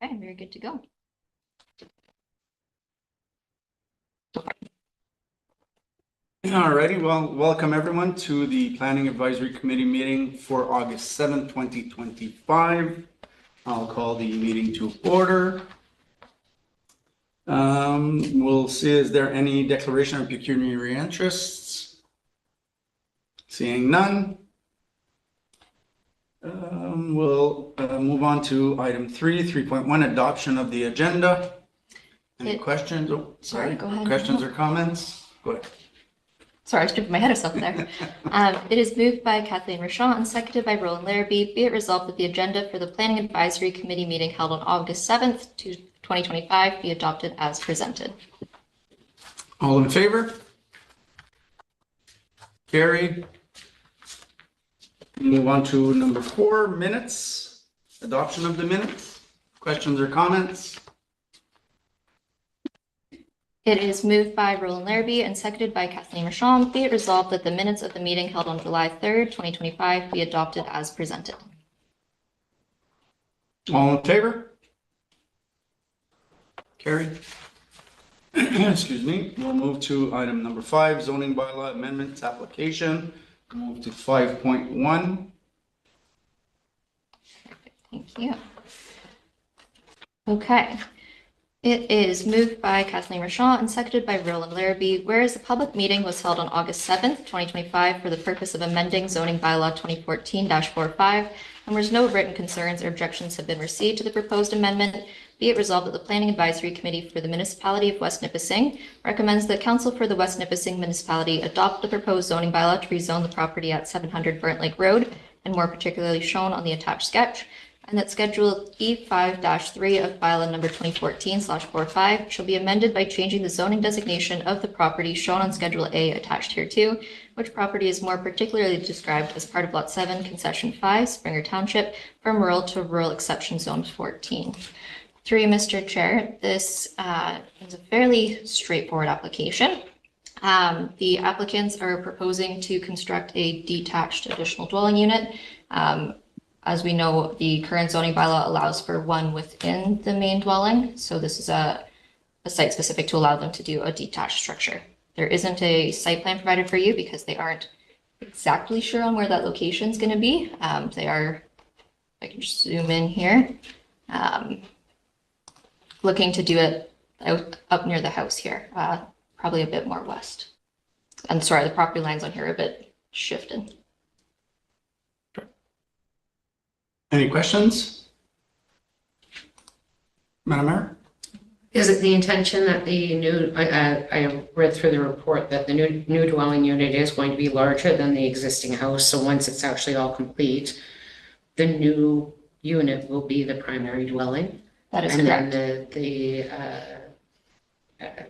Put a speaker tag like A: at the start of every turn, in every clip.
A: Okay, very good to go.
B: Alrighty, well, welcome everyone to the Planning Advisory Committee meeting for August 7th, 2025. I'll call the meeting to order. We'll see, is there any declaration of pecuniary interests? Seeing none. We'll move on to item 3.1, adoption of the agenda. Any questions? Oh, sorry,
A: go ahead.
B: Questions or comments? Go ahead.
A: Sorry, I was stripping my head of something there. It is moved by Kathleen Rochon and seconded by Roland Larrabee. Be it resolved that the agenda for the Planning Advisory Committee meeting held on August 7th, 2025 be adopted as presented.
B: All in favor? Carried. Move on to number 4, minutes. Adoption of the minutes. Questions or comments?
A: It is moved by Roland Larrabee and seconded by Kathleen Rochon. Be it resolved that the minutes of the meeting held on July 3rd, 2025 be adopted as presented.
B: All in favor? Carried. Excuse me. We'll move to item number 5, zoning bylaw amendments application. Move to 5.1.
A: Thank you. Okay. It is moved by Kathleen Rochon and seconded by Roland Larrabee. Whereas the public meeting was held on August 7th, 2025 for the purpose of amending zoning bylaw 2014-45, and whereas no written concerns or objections have been received to the proposed amendment, be it resolved that the Planning Advisory Committee for the Municipality of West Nipissing recommends that Council for the West Nipissing Municipality adopt the proposed zoning bylaw to rezone the property at 700 Burnt Lake Road, and more particularly shown on the attached sketch, and that Schedule E5-3 of bylaw number 2014/45 shall be amended by changing the zoning designation of the property shown on Schedule A attached hereto, which property is more particularly described as part of Lot 7, Concession 5, Springer Township, from rural to rural exception zone 14. Through you, Mr. Chair, this is a fairly straightforward application. The applicants are proposing to construct a detached additional dwelling unit. As we know, the current zoning bylaw allows for one within the main dwelling. So this is a site specific to allow them to do a detached structure. There isn't a site plan provided for you because they aren't exactly sure on where that location is going to be. They are, I can just zoom in here, looking to do it up near the house here, probably a bit more west. And sorry, the property lines on here are a bit shifted.
B: Any questions? Madam Mayor?
C: Is it the intention that the new, I read through the report that the new dwelling unit is going to be larger than the existing house. So once it's actually all complete, the new unit will be the primary dwelling.
A: That is
C: and
A: correct.
C: then the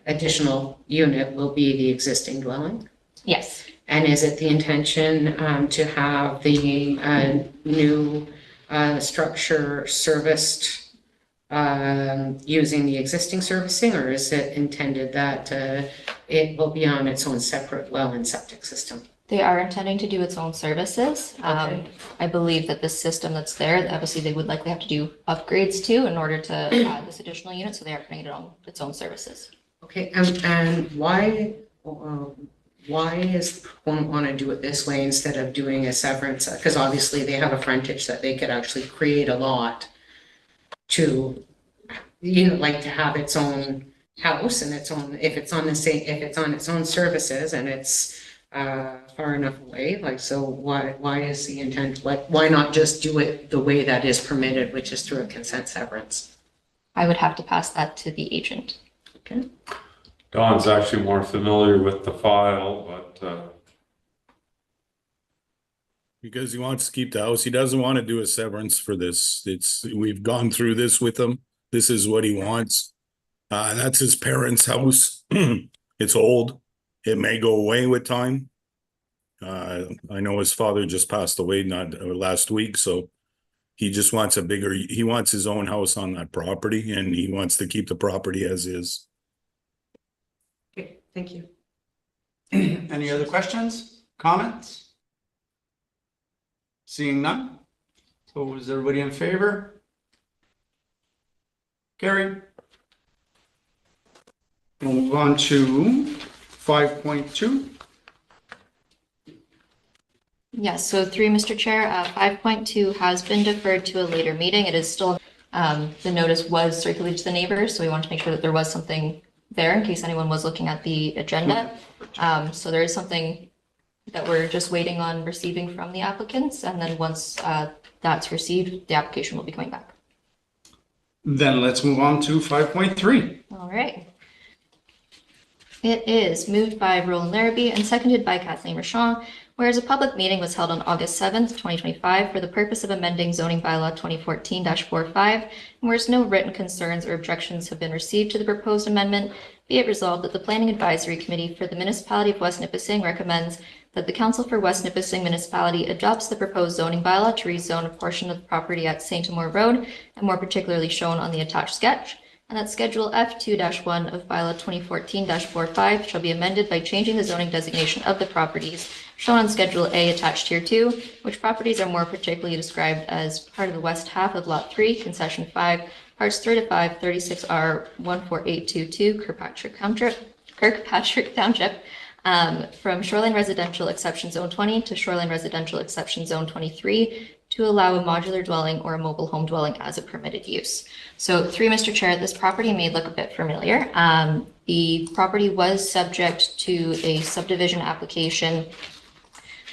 C: additional unit will be the existing dwelling.
A: Yes.
C: And is it the intention to have the new structure serviced using the existing servicing, or is it intended that it will be on its own separate well and septic system?
A: They are intending to do its own services.
C: Okay.
A: I believe that the system that's there, obviously they would likely have to do upgrades to in order to add this additional unit, so they are putting it on its own services.
C: Okay, and why is the proponent want to do it this way instead of doing a severance? Because obviously they have a frontage that they could actually create a lot to, like to have its own house and its own, if it's on its own services and it's far enough away, like, so why is the intent, why not just do it the way that is permitted, which is through a consent severance?
A: I would have to pass that to the agent.
C: Okay.
D: Don's actually more familiar with the file, but
E: because he wants to keep the house. He doesn't want to do a severance for this. We've gone through this with him. This is what he wants. That's his parents' house. It's old. It may go away with time. I know his father just passed away not last week, so he just wants he wants his own house on that property, and he wants to keep the property as is.
C: Okay, thank you.
B: Any other questions, comments? Seeing none. So is everybody in favor? Carried. We'll move on to 5.2.
A: Yes, so through Mr. Chair, 5.2 has been deferred to a later meeting. It is still, the notice was circulated to the neighbors, so we want to make sure that there was something there in case anyone was looking at the agenda. So there is something that we're just waiting on receiving from the applicants, and then once that's received, the application will be coming back.
B: Then let's move on to 5.3.
A: All right. It is moved by Roland Larrabee and seconded by Kathleen Rochon, whereas a public meeting was held on August 7th, 2025 for the purpose of amending zoning bylaw 2014-45, and whereas no written concerns or objections have been received to the proposed amendment, be it resolved that the Planning Advisory Committee for the Municipality of West Nipissing recommends that the Council for West Nipissing Municipality adopts the proposed zoning bylaw to rezone a portion of the property at St. Amour Road, and more particularly shown on the attached sketch, and that Schedule F2-1 of Bylaw 2014-45 shall be amended by changing the zoning designation of the properties shown on Schedule A attached here 2, which properties are more particularly described as part of the west half of Lot 3, Concession 5, Parts 3 to 5, 36R 14822, Kirkpatrick Township, from Shoreline Residential Exception Zone 20 to Shoreline Residential Exception Zone 23 to allow a modular dwelling or a mobile home dwelling as a permitted use. So through Mr. Chair, this property may look a bit familiar. The property was subject to a subdivision application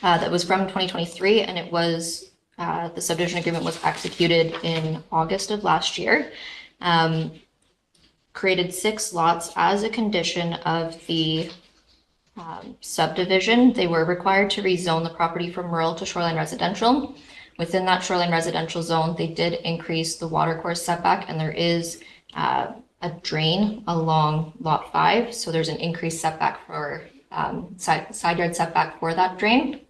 A: that was from 2023, and it was the subdivision agreement was executed in August of last year. Created 6 lots as a condition of the subdivision. They were required to rezone the property from rural to shoreline residential. Within that shoreline residential zone, they did increase the watercourse setback, and there is a drain along Lot 5. So there's an increased setback for side yard setback for that drain.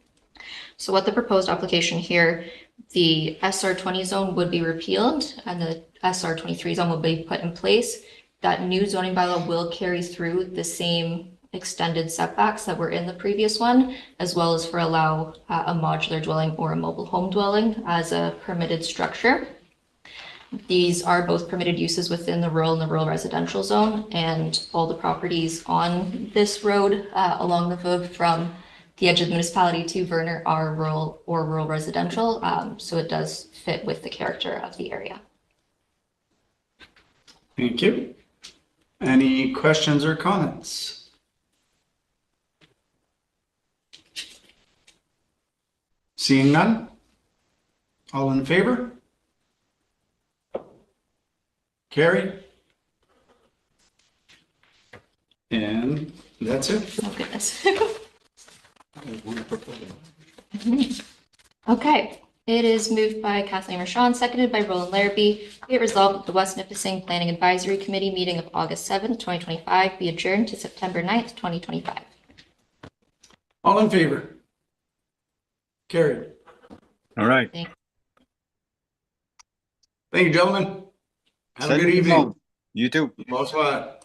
A: So what the proposed application here, the SR20 zone would be repealed and the SR23 zone will be put in place. That new zoning bylaw will carry through the same extended setbacks that were in the previous one, as well as for allow a modular dwelling or a mobile home dwelling as a permitted structure. These are both permitted uses within the rural and the rural residential zone, and all the properties on this road along the Veuve from the edge of the municipality to Verner are rural or rural residential, so it does fit with the character of the area.
B: Thank you. Any questions or comments? Seeing none? All in favor? Carried. And that's it.
A: Oh, goodness. Okay, it is moved by Kathleen Rochon, seconded by Roland Larrabee. Be it resolved that the West Nipissing Planning Advisory Committee meeting of August 7th, 2025 be adjourned to September 9th, 2025.
B: All in favor? Carried.
F: All right.
B: Thank you, gentlemen. Have a
F: Send
B: good
F: me the
B: evening.
F: phone. You too.
B: Bonsoir.